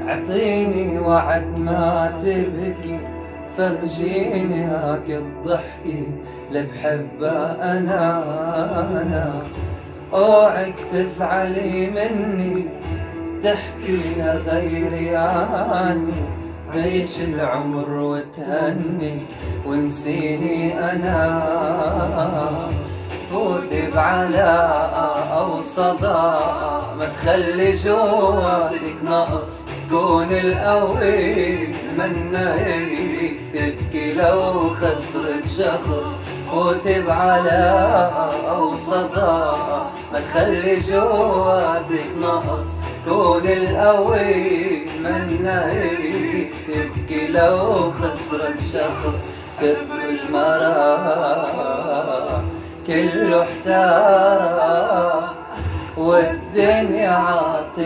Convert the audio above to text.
اعطيني وعد ما تبكي، فرجيني هاك الضحكي اللي بحبه أنا اوعك تزعلي مني، تحكي لغيري عني، عيش العمر وتهني ونسيني أنا. فوتي بعلاقة أو صداقة، ما تخلي جواتك نقص، كون القوي منا هيك تبكي لو خسرت شخص. فوتي بعلاقة أو صداقة، ما تخلي جواتك نقص، كون القوي منا هيك تبكي لو خسرت شخص. كتب المرا كله احتار والدنيا عاطل.